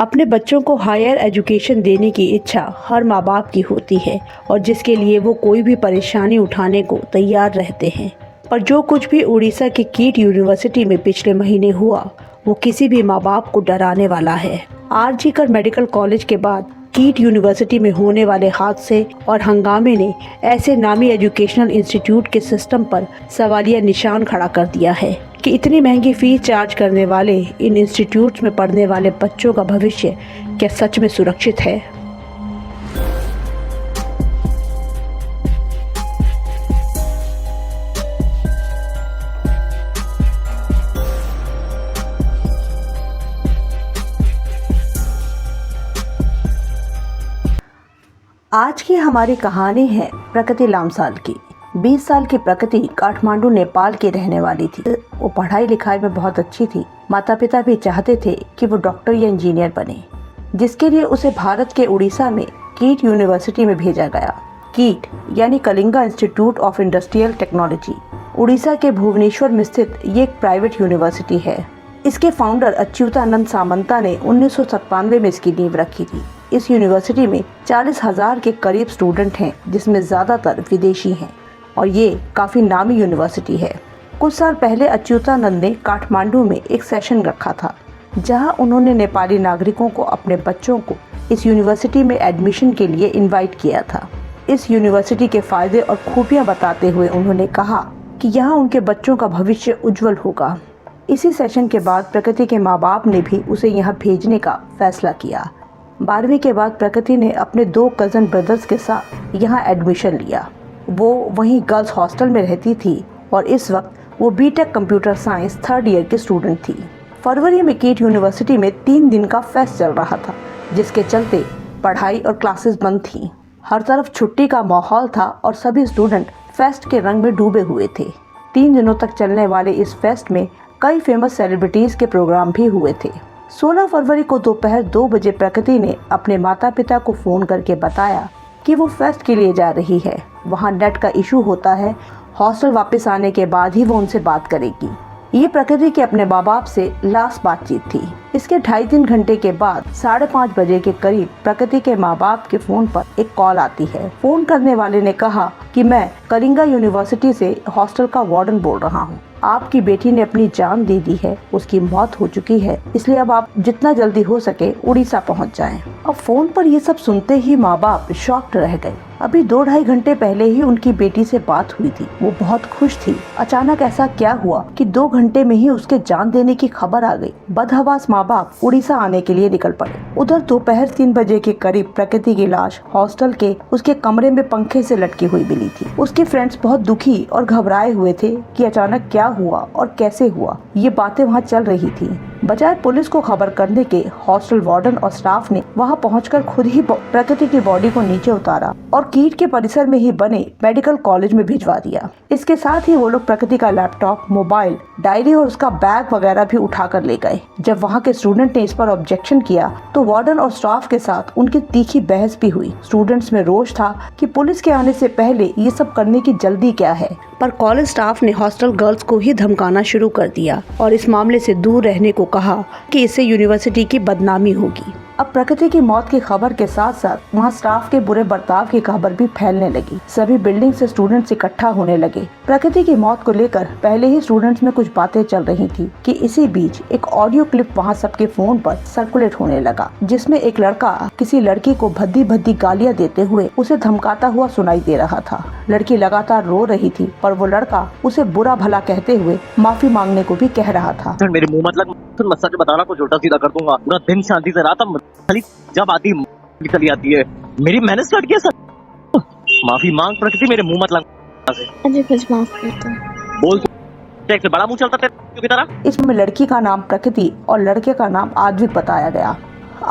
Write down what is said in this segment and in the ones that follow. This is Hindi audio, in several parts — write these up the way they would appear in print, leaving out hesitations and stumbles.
अपने बच्चों को हायर एजुकेशन देने की इच्छा हर माँ बाप की होती है और जिसके लिए वो कोई भी परेशानी उठाने को तैयार रहते हैं। पर जो कुछ भी उड़ीसा के कीट यूनिवर्सिटी में पिछले महीने हुआ वो किसी भी माँ बाप को डराने वाला है। आरजी कर मेडिकल कॉलेज के बाद कीट यूनिवर्सिटी में होने वाले हादसे और हंगामे ने ऐसे नामी एजुकेशनल इंस्टीट्यूट के सिस्टम पर सवालिया निशान खड़ा कर दिया है कि इतनी महंगी फीस चार्ज करने वाले इन इंस्टीट्यूट्स में पढ़ने वाले बच्चों का भविष्य क्या सच में सुरक्षित है। आज की हमारी कहानी है प्रकृति लामसाल की। 20 साल की प्रकृति काठमांडू नेपाल की रहने वाली थी। वो पढ़ाई लिखाई में बहुत अच्छी थी। माता पिता भी चाहते थे कि वो डॉक्टर या इंजीनियर बने, जिसके लिए उसे भारत के उड़ीसा में कीट यूनिवर्सिटी में भेजा गया। कीट यानी Kalinga institute of industrial technology Orissa के भुवनेश्वर में स्थित ये एक प्राइवेट यूनिवर्सिटी है। इसके फाउंडर अच्युतानंद सामंता ने 1997 में इसकी नींव रखी थी। इस यूनिवर्सिटी में 40,000 के करीब स्टूडेंट हैं, जिसमें ज़्यादातर विदेशी हैं और ये काफ़ी नामी यूनिवर्सिटी है। कुछ साल पहले अच्युतानंद ने काठमांडू में एक सेशन रखा था, जहां उन्होंने नेपाली नागरिकों को अपने बच्चों को इस यूनिवर्सिटी में एडमिशन के लिए इनवाइट किया था। इस यूनिवर्सिटी के फ़ायदे और खूबियाँ बताते हुए उन्होंने कहा कि यहाँ उनके बच्चों का भविष्य उज्जवल होगा। इसी सेशन के बाद प्रकृति के माँ बाप ने भी उसे यहाँ भेजने का फैसला किया। 12वीं के बाद प्रकृति ने अपने 2 कज़न ब्रदर्स के साथ यहाँ एडमिशन लिया। वो वहीं गर्ल्स हॉस्टल में रहती थी और इस वक्त वो BTech computer science 3rd year की स्टूडेंट थी। फरवरी में कीट यूनिवर्सिटी में 3 दिन का फेस्ट चल रहा था, जिसके चलते पढ़ाई और क्लासेस बंद थी। हर तरफ छुट्टी का माहौल था और सभी स्टूडेंट फेस्ट के रंग में डूबे हुए थे। 3 दिनों तक चलने वाले इस फेस्ट में कई फेमस सेलिब्रिटीज़ के प्रोग्राम भी हुए थे। 16 फरवरी को दोपहर 2 बजे प्रकृति ने अपने माता पिता को फ़ोन करके बताया कि वो फेस्ट के लिए जा रही है। वहाँ नेट का इशू होता है। हॉस्टल वापस आने के बाद ही वो उनसे बात करेगी। ये प्रकृति के अपने माँ बाप से लास्ट बातचीत थी। इसके 2.5-3 घंटे के बाद 5:30 बजे के करीब प्रकृति के माँ बाप के फ़ोन पर एक कॉल आती है। फ़ोन करने वाले ने कहा कि मैं कलिंगा यूनिवर्सिटी से हॉस्टल का वार्डन बोल रहा हूँ। आपकी बेटी ने अपनी जान दे दी है, उसकी मौत हो चुकी है, इसलिए अब आप जितना जल्दी हो सके उड़ीसा पहुंच जाएं। अब फोन पर ये सब सुनते ही माँ बाप शॉक्ड रह गए। अभी 2-2.5 घंटे पहले ही उनकी बेटी से बात हुई थी। वो बहुत खुश थी। अचानक ऐसा क्या हुआ कि 2 घंटे में ही उसके जान देने की खबर आ गई। बदहवास माँ बाप उड़ीसा आने के लिए निकल पड़े। उधर दोपहर 3 बजे के करीब प्रकृति की लाश हॉस्टल के उसके कमरे में पंखे से लटकी हुई मिली थी। उसके फ्रेंड्स बहुत दुखी और घबराए हुए थे कि अचानक क्या हुआ और कैसे हुआ। ये बातें वहाँ चल रही थी। बजाय पुलिस को खबर करने के हॉस्टल वार्डन और स्टाफ ने वहां पहुंचकर खुद ही प्रकृति की बॉडी को नीचे उतारा और कीट के परिसर में ही बने मेडिकल कॉलेज में भिजवा दिया। इसके साथ ही वो लोग प्रकृति का लैपटॉप, मोबाइल, डायरी और उसका बैग वगैरह भी उठा कर ले गए। जब वहाँ के स्टूडेंट ने इस पर ऑब्जेक्शन किया तो वार्डन और स्टाफ के साथ उनकी तीखी बहस भी हुई। स्टूडेंट्स में रोष था कि पुलिस के आने से पहले ये सब करने की जल्दी क्या है, पर कॉलेज स्टाफ ने हॉस्टल गर्ल्स को ही धमकाना शुरू कर दिया और इस मामले से दूर रहने को कहा कि इससे यूनिवर्सिटी की बदनामी होगी। अब प्रकृति की मौत की खबर के साथ साथ वहाँ स्टाफ के बुरे बर्ताव की खबर भी फैलने लगी। सभी बिल्डिंग से स्टूडेंट्स इकट्ठा होने लगे। प्रकृति की मौत को लेकर पहले ही स्टूडेंट्स में कुछ बातें चल रही थी कि इसी बीच एक ऑडियो क्लिप वहाँ सबके फोन पर सर्कुलेट होने लगा, जिसमें एक लड़का किसी लड़की को भद्दी भद्दी गालियाँ देते हुए उसे धमकाता हुआ सुनाई दे रहा था। लड़की लगातार रो रही थी, पर वो लड़का उसे बुरा भला कहते हुए माफी मांगने को भी कह रहा था। मेरे मुंह मत लग, सच बताना कुछ उल्टा सीधा कर दूंगा। पूरा दिन शांति से रहा था, खाली जब आती चली आती है। मेरी मेहनत स्टार्ट किया सर। माफी मांग प्रकृति, मेरे मुंह मत लग। मुझे कुछ माफ कर दो। बोल से बड़ा मुंह चलता तेरे की तरह। इसमें लड़की का नाम प्रकृति और लड़के का नाम आद्विक बताया गया।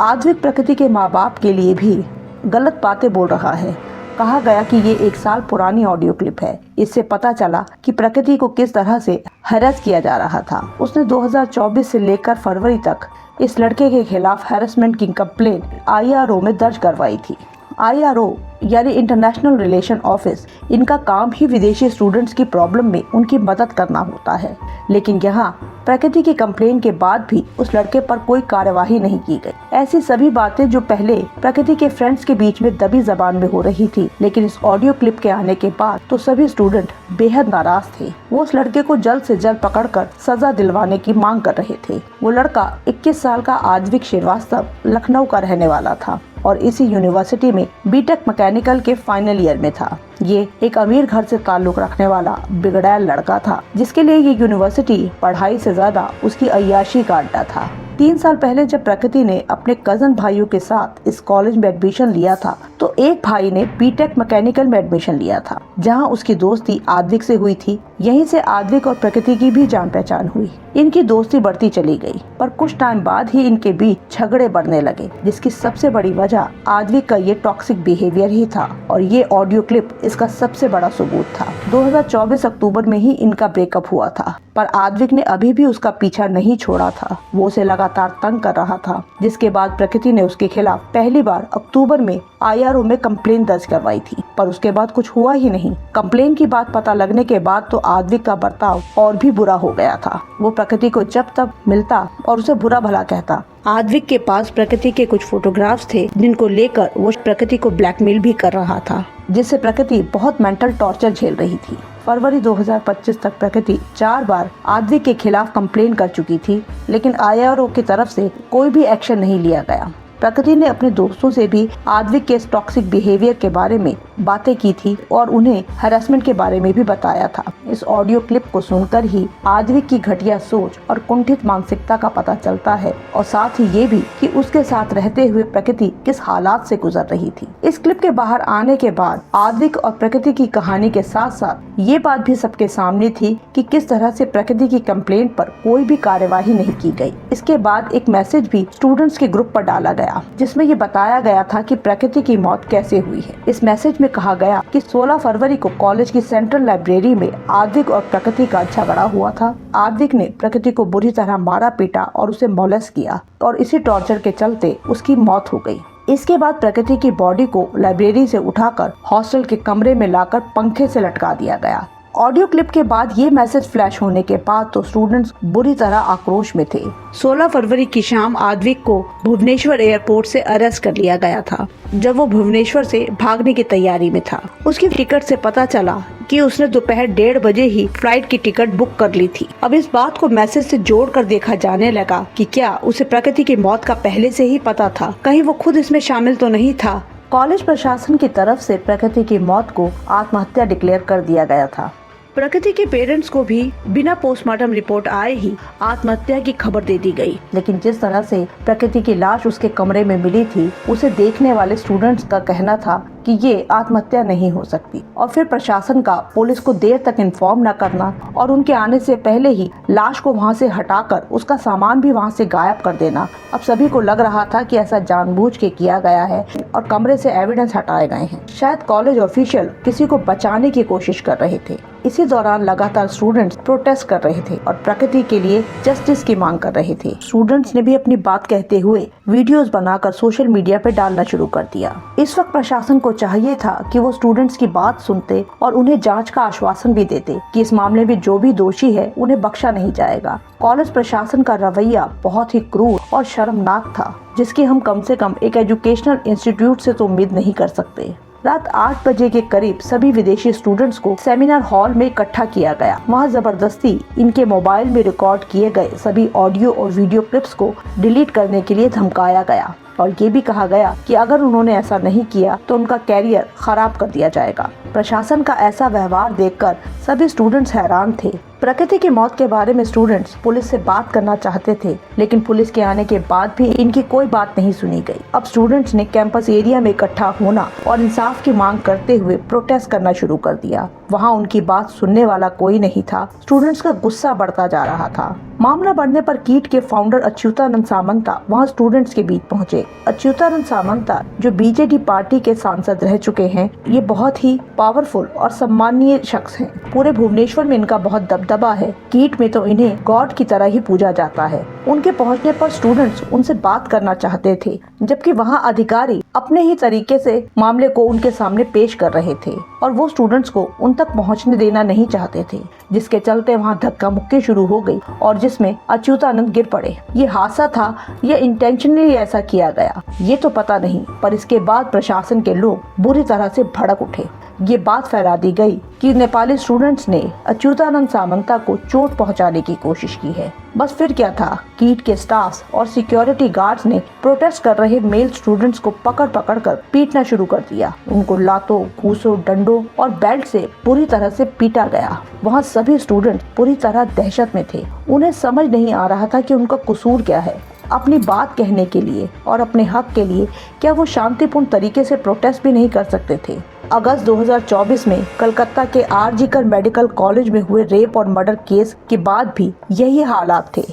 आद्विक प्रकृति के माँ बाप के लिए भी गलत बातें बोल रहा है। कहा गया कि ये 1 साल पुरानी ऑडियो क्लिप है। इससे पता चला कि प्रकृति को किस तरह से हैरेस किया जा रहा था। उसने 2024 से लेकर फरवरी तक इस लड़के के खिलाफ हैरेसमेंट की कंप्लेंट IRO में दर्ज करवाई थी। IRO यानी इंटरनेशनल रिलेशन ऑफिस, इनका काम ही विदेशी स्टूडेंट्स की प्रॉब्लम में उनकी मदद करना होता है। लेकिन यहाँ प्रकृति की कंप्लेन के बाद भी उस लड़के पर कोई कार्यवाही नहीं की गई। ऐसी सभी बातें जो पहले प्रकृति के फ्रेंड्स के बीच में दबी जबान में हो रही थी, लेकिन इस ऑडियो क्लिप के आने के बाद तो सभी स्टूडेंट बेहद नाराज थे। वो उस लड़के को जल्द से जल्द पकड़कर सजा दिलवाने की मांग कर रहे थे। वो लड़का 21 साल का आद्विक श्रीवास्तव लखनऊ का रहने वाला था और इसी यूनिवर्सिटी में बीटेक मैकेनिकल के फाइनल ईयर में था। ये एक अमीर घर से ताल्लुक रखने वाला बिगड़ैल लड़का था, जिसके लिए ये यूनिवर्सिटी पढ़ाई से ज्यादा उसकी अय्याशी का अड्डा था। 3 साल पहले जब प्रकृति ने अपने कजन भाइयों के साथ इस कॉलेज में एडमिशन लिया था, तो एक भाई ने बीटेक मैकेनिकल में एडमिशन लिया था, जहां उसकी दोस्ती आद्विक से हुई थी। यहीं से आद्विक और प्रकृति की भी जान पहचान हुई। इनकी दोस्ती बढ़ती चली गई, पर कुछ टाइम बाद ही इनके बीच झगड़े बढ़ने लगे, जिसकी सबसे बड़ी वजह आद्विक का ये टॉक्सिक बिहेवियर ही था और ये ऑडियो क्लिप इसका सबसे बड़ा सबूत था। 2024 अक्टूबर में ही इनका ब्रेकअप हुआ था, पर आद्विक ने अभी भी उसका पीछा नहीं छोड़ा था। वो उसे लगातार तंग कर रहा था, जिसके बाद प्रकृति ने उसके खिलाफ पहली बार अक्टूबर में IRO में कंप्लेन दर्ज करवाई थी, पर उसके बाद कुछ हुआ ही नहीं। कंप्लेन की बात पता लगने के बाद तो आद्विक का बर्ताव और भी बुरा हो गया था। वो प्रकृति को जब तब मिलता और उसे बुरा भला कहता। आद्विक के पास प्रकृति के कुछ फोटोग्राफ्स थे, जिनको लेकर वो प्रकृति को ब्लैकमेल भी कर रहा था, जिससे प्रकृति बहुत मेंटल टॉर्चर झेल रही थी। फरवरी 2025 तक प्रकृति 4 बार आद्विक के खिलाफ कंप्लेन कर चुकी थी, लेकिन IRO की तरफ से कोई भी एक्शन नहीं लिया गया। प्रकृति ने अपने दोस्तों से भी आद्विक के टॉक्सिक बिहेवियर के बारे में बातें की थी और उन्हें हैरेसमेंट के बारे में भी बताया था। इस ऑडियो क्लिप को सुनकर ही आद्विक की घटिया सोच और कुंठित मानसिकता का पता चलता है, और साथ ही ये भी कि उसके साथ रहते हुए प्रकृति किस हालात से गुजर रही थी। इस क्लिप के बाहर आने के बाद आद्विक और प्रकृति की कहानी के साथ साथ ये बात भी सबके सामने थी कि किस तरह से प्रकृति की कंप्लेंट पर कोई भी कार्यवाही नहीं की गई। इसके बाद एक मैसेज भी स्टूडेंट्स के ग्रुप पर डाला गया, जिसमें ये बताया गया था कि प्रकृति की मौत कैसे हुई है। इस मैसेज में कहा गया कि 16 फरवरी को कॉलेज की सेंट्रल लाइब्रेरी में आद्विक और प्रकृति का झगड़ा हुआ था। आद्विक ने प्रकृति को बुरी तरह मारा पीटा और उसे मोलेस्ट किया, और इसी टॉर्चर के चलते उसकी मौत हो गई। इसके बाद प्रकृति की बॉडी को लाइब्रेरी से उठाकर हॉस्टल के कमरे में लाकर पंखे से लटका दिया गया। ऑडियो क्लिप के बाद ये मैसेज फ्लैश होने के बाद तो स्टूडेंट्स बुरी तरह आक्रोश में थे। 16 फरवरी की शाम आद्विक को भुवनेश्वर एयरपोर्ट से अरेस्ट कर लिया गया था, जब वो भुवनेश्वर से भागने की तैयारी में था। उसकी टिकट से पता चला कि उसने दोपहर 1:30 बजे ही फ्लाइट की टिकट बुक कर ली थी। अब इस बात को मैसेज से जोड़कर देखा जाने लगा कि क्या उसे प्रकृति की मौत का पहले से ही पता था, कहीं वो खुद इसमें शामिल तो नहीं था। कॉलेज प्रशासन की तरफ से प्रकृति की मौत को आत्महत्या डिक्लेयर कर दिया गया था। प्रकृति के पेरेंट्स को भी बिना पोस्टमार्टम रिपोर्ट आए ही आत्महत्या की खबर दे दी गई, लेकिन जिस तरह से प्रकृति की लाश उसके कमरे में मिली थी, उसे देखने वाले स्टूडेंट्स का कहना था कि ये आत्महत्या नहीं हो सकती। और फिर प्रशासन का पुलिस को देर तक इन्फॉर्म न करना और उनके आने से पहले ही लाश को वहां से हटाकर उसका सामान भी वहां से गायब कर देना। अब सभी को लग रहा था कि ऐसा जानबूझ के किया गया है और कमरे से एविडेंस हटाए गए हैं। शायद कॉलेज ऑफिशियल किसी को बचाने की कोशिश कर रहे थे। इसी दौरान लगातार स्टूडेंट्स प्रोटेस्ट कर रहे थे और प्रकृति के लिए जस्टिस की मांग कर रहे थे। स्टूडेंट्स ने भी अपनी बात कहते हुए वीडियोस बनाकर सोशल मीडिया पे डालना शुरू कर दिया। इस वक्त प्रशासन को चाहिए था कि वो स्टूडेंट्स की बात सुनते और उन्हें जांच का आश्वासन भी देते कि इस मामले में जो भी दोषी है उन्हें बख्शा नहीं जाएगा। कॉलेज प्रशासन का रवैया बहुत ही क्रूर और शर्मनाक था, जिसकी हम कम से कम एक एजुकेशनल इंस्टीट्यूट से तो उम्मीद नहीं कर सकते। रात 8 बजे के करीब सभी विदेशी स्टूडेंट्स को सेमिनार हॉल में इकट्ठा किया गया। वहां जबरदस्ती इनके मोबाइल में रिकॉर्ड किए गए सभी ऑडियो और वीडियो क्लिप्स को डिलीट करने के लिए धमकाया गया और ये भी कहा गया कि अगर उन्होंने ऐसा नहीं किया तो उनका कैरियर खराब कर दिया जाएगा। प्रशासन का ऐसा व्यवहार देखकर सभी स्टूडेंट्स हैरान थे। प्रकृति की मौत के बारे में स्टूडेंट्स पुलिस से बात करना चाहते थे, लेकिन पुलिस के आने के बाद भी इनकी कोई बात नहीं सुनी गई। अब स्टूडेंट्स ने कैंपस एरिया में इकट्ठा होना और इंसाफ की मांग करते हुए प्रोटेस्ट करना शुरू कर दिया। वहाँ उनकी बात सुनने वाला कोई नहीं था। स्टूडेंट्स का गुस्सा बढ़ता जा रहा था। मामला बढ़ने पर कीट के फाउंडर अच्युतानंद सामंता वहाँ स्टूडेंट्स के बीच पहुँचे। अच्युतानंद सामंता जो बीजेडी पार्टी के सांसद रह चुके हैं, ये बहुत ही पावरफुल और सम्मानीय शख्स हैं। पूरे भुवनेश्वर में इनका बहुत दबदबा है। कीट में तो इन्हें गॉड की तरह ही पूजा जाता है। उनके पहुंचने पर स्टूडेंट्स उनसे बात करना चाहते थे, जबकि वहां अधिकारी अपने ही तरीके से मामले को उनके सामने पेश कर रहे थे और वो स्टूडेंट्स को उन तक पहुंचने देना नहीं चाहते थे, जिसके चलते वहां धक्का मुक्की शुरू हो गई और जिसमें अच्युतानंद गिर पड़े। ये हादसा था या इंटेंशनली ऐसा किया गया ये तो पता नहीं, पर इसके बाद प्रशासन के लोग बुरी तरह से भड़क उठे। ये बात फैला दी गई कि नेपाली स्टूडेंट्स ने अच्युतानंद सामंता को चोट पहुंचाने की कोशिश की है। बस फिर क्या था, कीट के स्टाफ और सिक्योरिटी गार्ड्स ने प्रोटेस्ट कर रहे मेल स्टूडेंट्स को पकड़ पकड़ कर पीटना शुरू कर दिया। उनको लातों, घूसों, डंडों और बेल्ट से पूरी तरह से पीटा गया। वहाँ सभी स्टूडेंट पूरी तरह दहशत में थे। उन्हें समझ नहीं आ रहा था कि उनका कसूर क्या है। अपनी बात कहने के लिए और अपने हक के लिए क्या वो शांतिपूर्ण तरीके से प्रोटेस्ट भी नहीं कर सकते थे। अगस्त 2024 में कलकत्ता के आरजीकर मेडिकल कॉलेज में हुए रेप और मर्डर केस के बाद भी यही हालात थे।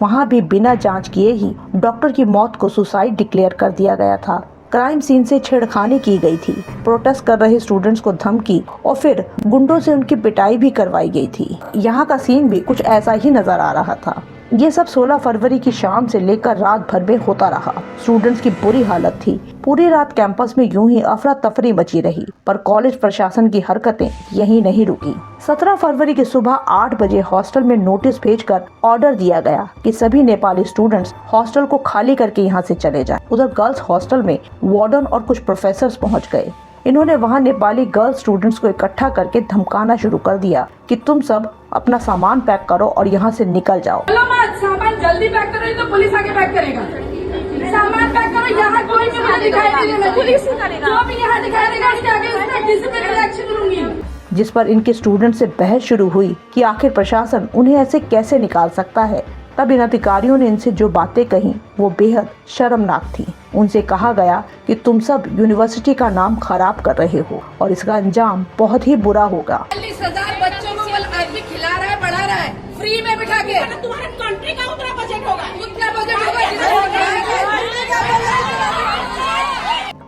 वहाँ भी बिना जांच किए ही डॉक्टर की मौत को सुसाइड डिक्लेयर कर दिया गया था। क्राइम सीन से छेड़खानी की गई थी। प्रोटेस्ट कर रहे स्टूडेंट्स को धमकी और फिर गुंडों से उनकी पिटाई भी करवाई गई थी। यहाँ का सीन भी कुछ ऐसा ही नजर आ रहा था। ये सब 16 फरवरी की शाम से लेकर रात भर में होता रहा। स्टूडेंट्स की बुरी हालत थी। पूरी रात कैंपस में यूं ही अफरा तफरी मची रही, पर कॉलेज प्रशासन की हरकतें यहीं नहीं रुकी। 17 फरवरी की सुबह 8 बजे हॉस्टल में नोटिस भेजकर ऑर्डर दिया गया कि सभी नेपाली स्टूडेंट्स हॉस्टल को खाली करके यहाँ से चले जाएं। उधर गर्ल्स हॉस्टल में वार्डन और कुछ प्रोफेसर्स पहुँच गए। इन्होंने वहाँ नेपाली गर्ल्स स्टूडेंट्स को इकट्ठा करके धमकाना शुरू कर दिया कि तुम सब अपना सामान पैक करो और यहाँ से निकल जाओ। सामान जल्दी पैक करो, तो पुलिस आके पैक करेगा। सामान पैक करो, यहाँ कोई भी मुझे दिखाई नहीं देगा, पुलिस ही करेगा। जो भी यहाँ दिखाई देगा उसके आगे उसका डिसिप्लिनरी एक्शन लूंगी। जिस पर इनके स्टूडेंट से बहस शुरू हुई कि आखिर प्रशासन उन्हें ऐसे कैसे निकाल सकता है। तब इन अधिकारियों ने इनसे जो बातें कही वो बेहद शर्मनाक थी। उनसे कहा गया कि तुम सब यूनिवर्सिटी का नाम खराब कर रहे हो और इसका अंजाम बहुत ही बुरा होगा। 40,000 बच्चों को आदमी खिला रहा है, पढ़ा रहा है, फ्री में बिठा के। तुम्हारे कंट्री का उतना बजट होगा,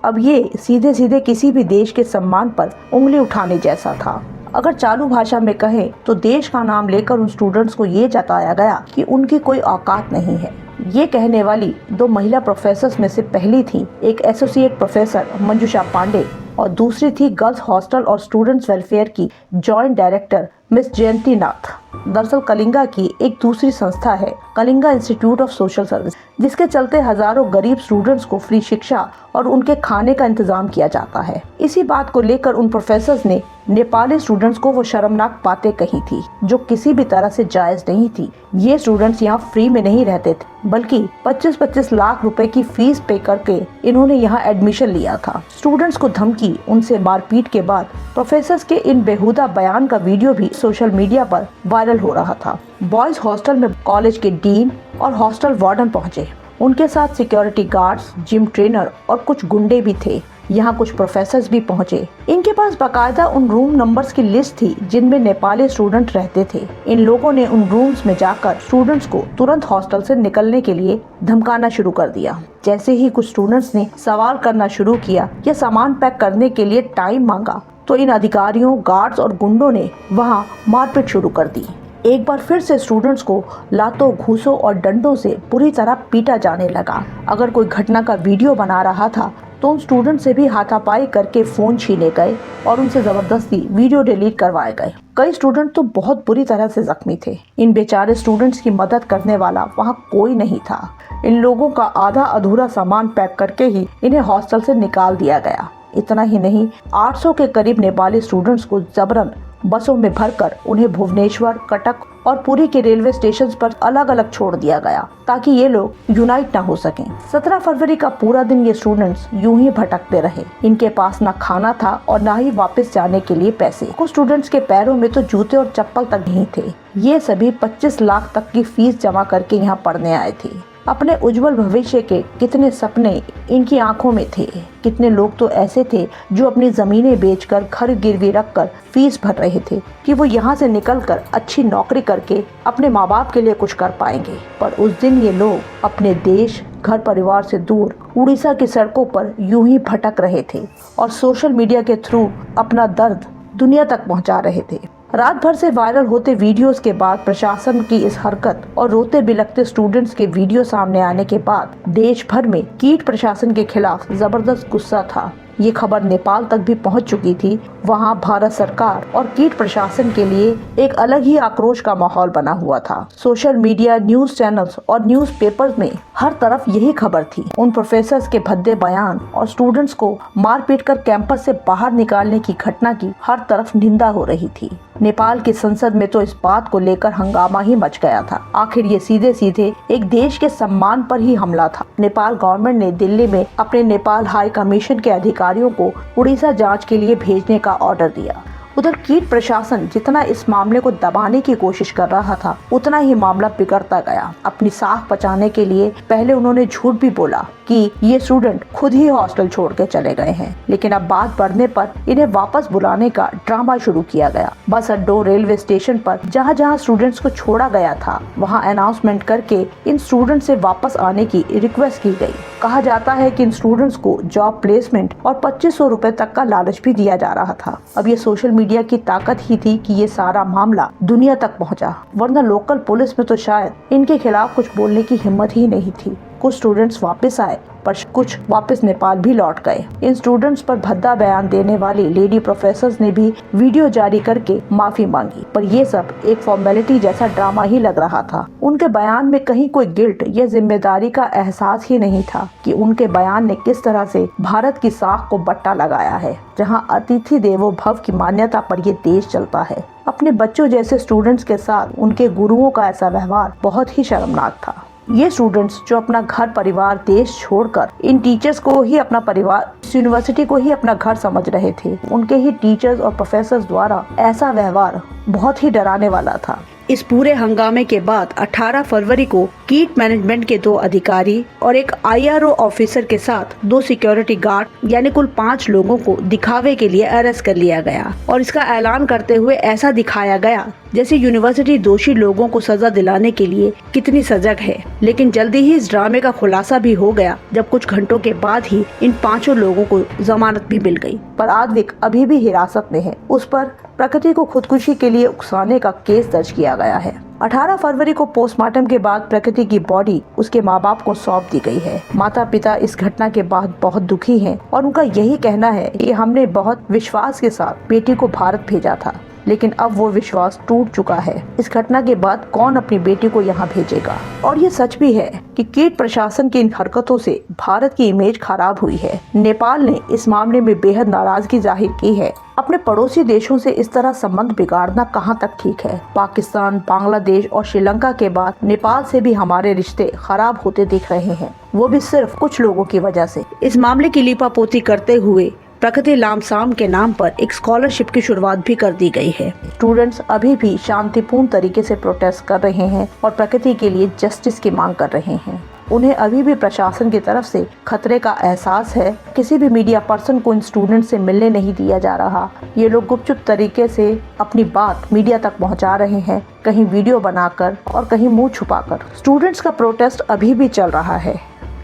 अब ये सीधे सीधे किसी भी देश के सम्मान पर उंगली उठाने जैसा था। अगर चालू भाषा में कहें तो देश का नाम लेकर उन स्टूडेंट्स को ये जताया गया कि उनकी कोई औकात नहीं है। ये कहने वाली 2 महिला प्रोफेसर्स में से पहली थी एक एसोसिएट प्रोफेसर मंजुषा पांडे और दूसरी थी गर्ल्स हॉस्टल और स्टूडेंट्स वेलफेयर की जॉइंट डायरेक्टर मिस जयंती नाथ। दरअसल कलिंगा की एक दूसरी संस्था है Kalinga institute of social service, जिसके चलते हजारों गरीब स्टूडेंट्स को फ्री शिक्षा और उनके खाने का इंतजाम किया जाता है। इसी बात को लेकर उन प्रोफेसर्स ने नेपाली स्टूडेंट्स को वो शर्मनाक बातें कही थी जो किसी भी तरह से जायज नहीं थी। ये स्टूडेंट्स यहाँ फ्री में नहीं रहते थे, बल्कि 25-25 लाख रुपए की फीस पे करके इन्होंने यहाँ एडमिशन लिया था। स्टूडेंट्स को धमकी, उनसे मारपीट के बाद प्रोफेसर्स के इन बेहुदा बयान का वीडियो भी सोशल मीडिया पर वायरल हो रहा था। बॉयज हॉस्टल में कॉलेज के डीन और हॉस्टल वार्डन पहुंचे। उनके साथ सिक्योरिटी गार्ड्स, जिम ट्रेनर और कुछ गुंडे भी थे। यहाँ कुछ प्रोफेसर्स भी पहुँचे। इनके पास बाकायदा उन रूम नंबर्स की लिस्ट थी जिनमें नेपाली स्टूडेंट रहते थे। इन लोगों ने उन रूम्स में जाकर स्टूडेंट्स को तुरंत हॉस्टल से निकलने के लिए धमकाना शुरू कर दिया। जैसे ही कुछ स्टूडेंट्स ने सवाल करना शुरू किया या सामान पैक करने के लिए टाइम मांगा तो इन अधिकारियों, गार्ड्स और गुंडों ने वहाँ मारपीट शुरू कर दी। एक बार फिर से स्टूडेंट्स को लातों, घूसों और डंडों से पूरी तरह पीटा जाने लगा। अगर कोई घटना का वीडियो बना रहा था तो उन स्टूडेंट से भी हाथापाई करके फोन छीने गए और उनसे जबरदस्ती वीडियो डिलीट करवाए गए। कई स्टूडेंट तो बहुत बुरी तरह से जख्मी थे। इन बेचारे स्टूडेंट्स की मदद करने वाला वहाँ कोई नहीं था। इन लोगों का आधा अधूरा सामान पैक करके ही इन्हें हॉस्टल से निकाल दिया गया। इतना ही नहीं, 800 के करीब नेपाली स्टूडेंट्स को जबरन बसों में भरकर उन्हें भुवनेश्वर, कटक और पुरी के रेलवे स्टेशन पर अलग अलग छोड़ दिया गया ताकि ये लोग यूनाइट ना हो सकें। 17 फरवरी का पूरा दिन ये स्टूडेंट्स यूं ही भटकते रहे। इनके पास ना खाना था और ना ही वापस जाने के लिए पैसे। कुछ स्टूडेंट्स के पैरों में तो जूते और चप्पल तक नहीं थे। ये सभी 25 लाख तक की फीस जमा करके यहाँ पढ़ने आए थे। अपने उज्जवल भविष्य के कितने सपने इनकी आंखों में थे। कितने लोग तो ऐसे थे जो अपनी जमीनें बेचकर, घर गिरवी रखकर फीस भर रहे थे कि वो यहाँ से निकलकर अच्छी नौकरी करके अपने माँ बाप के लिए कुछ कर पाएंगे। पर उस दिन ये लोग अपने देश, घर परिवार से दूर उड़ीसा की सड़कों पर यूं ही भटक रहे थे और सोशल मीडिया के थ्रू अपना दर्द दुनिया तक पहुँचा रहे थे। रात भर से वायरल होते वीडियोस के बाद प्रशासन की इस हरकत और रोते बिलखते स्टूडेंट्स के वीडियो सामने आने के बाद देश भर में कीट प्रशासन के खिलाफ जबरदस्त गुस्सा था। ये खबर नेपाल तक भी पहुंच चुकी थी। वहां भारत सरकार और कीट प्रशासन के लिए एक अलग ही आक्रोश का माहौल बना हुआ था। सोशल मीडिया, न्यूज चैनल्स और न्यूज पेपर्स में हर तरफ यही खबर थी। उन प्रोफेसर्स के भद्दे बयान और स्टूडेंट्स को मारपीट कर कैंपस से बाहर निकालने की घटना की हर तरफ निंदा हो रही थी। नेपाल की संसद में तो इस बात को लेकर हंगामा ही मच गया था। आखिर ये सीधे सीधे एक देश के सम्मान पर ही हमला था। नेपाल गवर्नमेंट ने दिल्ली में अपने नेपाल हाई कमीशन के अधिकारियों को उड़ीसा जांच के लिए भेजने का ऑर्डर दिया। उधर कीट प्रशासन जितना इस मामले को दबाने की कोशिश कर रहा था, उतना ही मामला बिगड़ता गया। अपनी साख बचाने के लिए पहले उन्होंने झूठ भी बोला कि ये स्टूडेंट खुद ही हॉस्टल छोड़ के चले गए हैं, लेकिन अब बात बढ़ने पर इन्हें वापस बुलाने का ड्रामा शुरू किया गया। बस अड्डों, रेलवे स्टेशन पर जहाँ जहाँ स्टूडेंट्स को छोड़ा गया था, वहाँ अनाउंसमेंट करके इन स्टूडेंट से वापस आने की रिक्वेस्ट की गई। कहा जाता है कि इन स्टूडेंट्स को जॉब प्लेसमेंट और 2500 रुपए तक का लालच भी दिया जा रहा था। अब ये सोशल मीडिया की ताकत ही थी कि ये सारा मामला दुनिया तक पहुंचा, वरना लोकल पुलिस में तो शायद इनके खिलाफ कुछ बोलने की हिम्मत ही नहीं थी। कुछ स्टूडेंट्स वापस आए पर कुछ वापस नेपाल भी लौट गए। इन स्टूडेंट्स पर भद्दा बयान देने वाली लेडी प्रोफेसर्स ने भी वीडियो जारी करके माफी मांगी, पर ये सब एक फॉर्मेलिटी जैसा ड्रामा ही लग रहा था। उनके बयान में कहीं कोई गिल्ट या जिम्मेदारी का एहसास ही नहीं था कि उनके बयान ने किस तरह से भारत की साख को बट्टा लगाया है, जहाँ अतिथि देवो भव की मान्यता पर ये देश चलता है। अपने बच्चों जैसे स्टूडेंट्स के साथ उनके गुरुओं का ऐसा व्यवहार बहुत ही शर्मनाक था। ये स्टूडेंट्स जो अपना घर परिवार देश छोड़कर इन टीचर्स को ही अपना परिवार, इस यूनिवर्सिटी को ही अपना घर समझ रहे थे, उनके ही टीचर्स और प्रोफेसर्स द्वारा ऐसा व्यवहार बहुत ही डराने वाला था। इस पूरे हंगामे के बाद 18 फरवरी को कीट मैनेजमेंट के 2 अधिकारी और एक IRO ऑफिसर के साथ 2 सिक्योरिटी गार्ड यानी कुल 5 लोगों को दिखावे के लिए अरेस्ट कर लिया गया और इसका ऐलान करते हुए ऐसा दिखाया गया जैसे यूनिवर्सिटी दोषी लोगों को सजा दिलाने के लिए कितनी सजग है। लेकिन जल्दी ही इस ड्रामे का खुलासा भी हो गया जब कुछ घंटों के बाद ही इन 5 लोगों को जमानत भी मिल गई, पर आद्विक अभी भी हिरासत में है। उस पर प्रकृति को खुदकुशी के लिए उकसाने का केस दर्ज किया गया है। 18 फरवरी को पोस्टमार्टम के बाद प्रकृति की बॉडी उसके माँ बाप को सौंप दी गई है। माता पिता इस घटना के बाद बहुत दुखी हैं और उनका यही कहना है कि हमने बहुत विश्वास के साथ बेटी को भारत भेजा था, लेकिन अब वो विश्वास टूट चुका है। इस घटना के बाद कौन अपनी बेटी को यहाँ भेजेगा। और ये सच भी है कि कीट प्रशासन की इन हरकतों से भारत की इमेज खराब हुई है। नेपाल ने इस मामले में बेहद नाराजगी जाहिर की है। अपने पड़ोसी देशों से इस तरह संबंध बिगाड़ना कहाँ तक ठीक है। पाकिस्तान, बांग्लादेश और श्रीलंका के बाद नेपाल से भी हमारे रिश्ते खराब होते दिख रहे हैं, वो भी सिर्फ कुछ लोगों की वजह से। इस मामले की लीपापोती करते हुए प्रकृति लामसाम के नाम पर एक स्कॉलरशिप की शुरुआत भी कर दी गई है। स्टूडेंट्स अभी भी शांतिपूर्ण तरीके से प्रोटेस्ट कर रहे हैं और प्रकृति के लिए जस्टिस की मांग कर रहे हैं। उन्हें अभी भी प्रशासन की तरफ से खतरे का एहसास है। किसी भी मीडिया पर्सन को इन स्टूडेंट से मिलने नहीं दिया जा रहा। ये लोग गुपचुप तरीके से अपनी बात मीडिया तक पहुंचा रहे हैं, कहीं वीडियो बनाकर और कहीं मुंह छुपाकर। स्टूडेंट्स का प्रोटेस्ट अभी भी चल रहा है।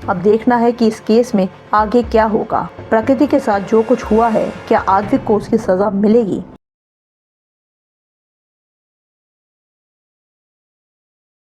अब देखना है कि इस केस में आगे क्या होगा। प्रकृति के साथ जो कुछ हुआ है, क्या आद्विक को उसकी सजा मिलेगी?